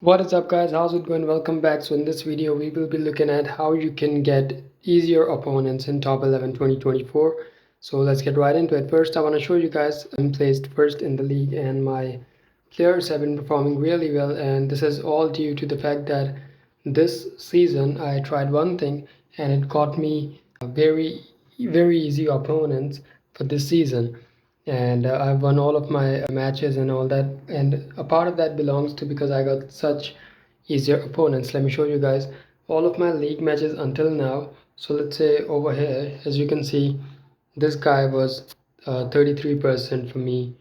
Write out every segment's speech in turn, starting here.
What is up guys, how's it going? Welcome back. So in this video we will be looking at how you can get easier opponents in top 11 2024. So let's get right into it. First I want to show you guys I'm placed first in the league and my players have been performing really well, and this is all due to the fact that this season I tried one thing and it got me a very easy opponents for this season. And I've won all of my matches and all that, and a part of that belongs to because I got such easier opponents. Let me show you guys all of my league matches until now. So let's say over here, as you can see, this guy was 33% for me.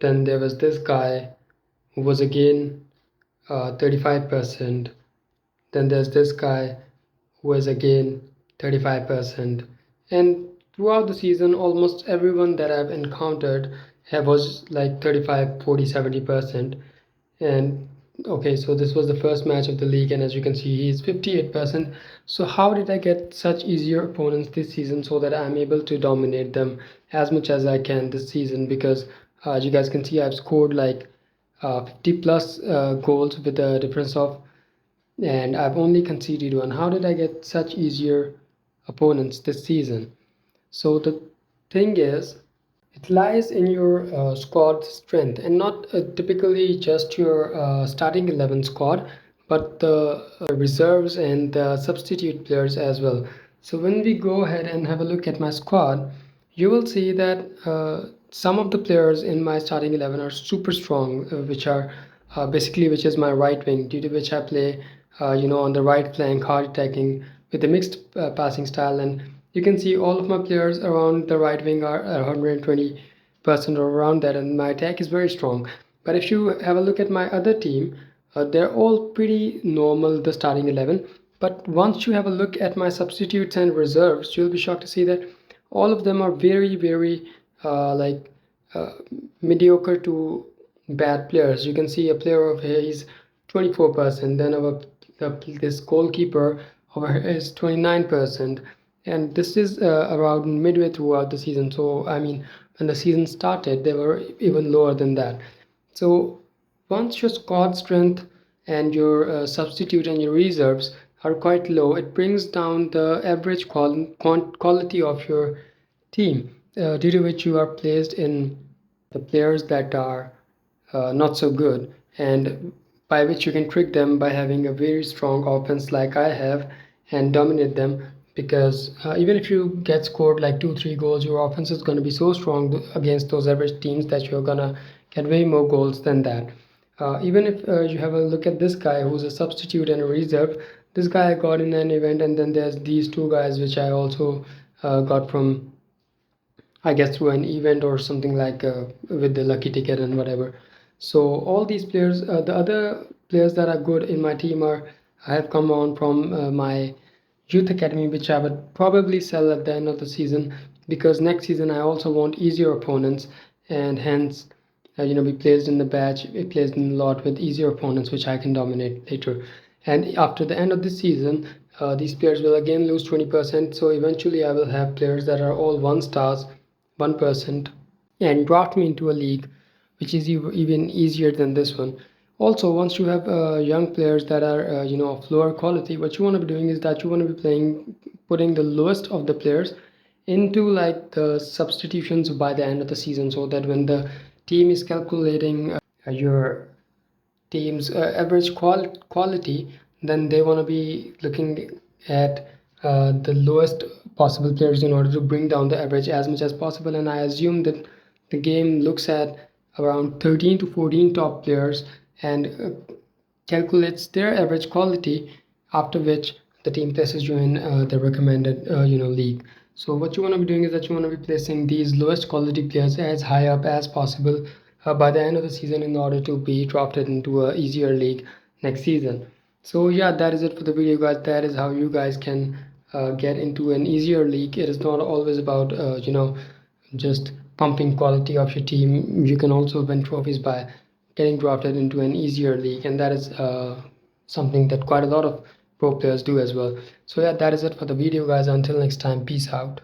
Then there was this guy who was again 35%. Then there's this guy who was again 35%. And throughout the season almost everyone that I've encountered was like 35, 40, 70%. And okay, so this was the first match of the league, and as you can see he's 58%. So how did I get such easier opponents this season so that I'm able to dominate them as much as I can this season? Because as you guys can see, I've scored like 50 plus goals with a difference of, and I've only conceded one. How did I get such easier opponents this season? So the thing is, it lies in your squad strength, and not typically just your starting 11 squad, but the reserves and the substitute players as well. So when we go ahead and have a look at my squad, you will see that some of the players in my starting 11 are super strong, which are which is my right wing, due to which I play on the right flank, hard attacking with a mixed passing style. And you can see all of my players around the right wing are 120% or around that, and my attack is very strong. But if you have a look at my other team, they're all pretty normal, the starting 11. But once you have a look at my substitutes and reserves, you'll be shocked to see that all of them are very uh, mediocre to bad players. You can see a player over here, he's 24%. Then this goalkeeper over here is 29%. And this is around midway throughout the season. So I mean, when the season started they were even lower than that. So once your squad strength and your substitute and your reserves are quite low, it brings down the average quality of your team, due to which you are placed in the players that are not so good, and by which you can trick them by having a very strong offense like I have and dominate them. Because even if you get scored like 2-3 goals, your offense is going to be so strong against those average teams that you're gonna get way more goals than that. Even if you have a look at this guy who's a substitute and a reserve, this guy I got in an event, and then there's these two guys which I also got from, I guess, through an event or something like with the lucky ticket and whatever. So all these players, the other players that are good in my team are I have come on from my youth academy, which I would probably sell at the end of the season, because next season I also want easier opponents, and hence be placed in the batch, be placed in the lot with easier opponents which I can dominate later. And after the end of the season, these players will again lose 20%. So eventually I will have players that are all 1 stars, 1%, and draft me into a league which is even easier than this one. Also, once you have young players that are of lower quality, what you want to be doing is that you want to be putting the lowest of the players into like the substitutions by the end of the season, so that when the team is calculating your team's average quality, then they want to be looking at the lowest possible players in order to bring down the average as much as possible. And I assume that the game looks at around 13 to 14 top players and calculates their average quality, after which the team places you in the recommended league. So what you want to be doing is that you want to be placing these lowest quality players as high up as possible by the end of the season, in order to be drafted into a easier league next season. So yeah, that is it for the video guys. That is how you guys can get into an easier league. It is not always about just pumping quality of your team. You can also win trophies by getting drafted into an easier league, and that is something that quite a lot of pro players do as well. So yeah, that is it for the video guys. Until next time, peace out.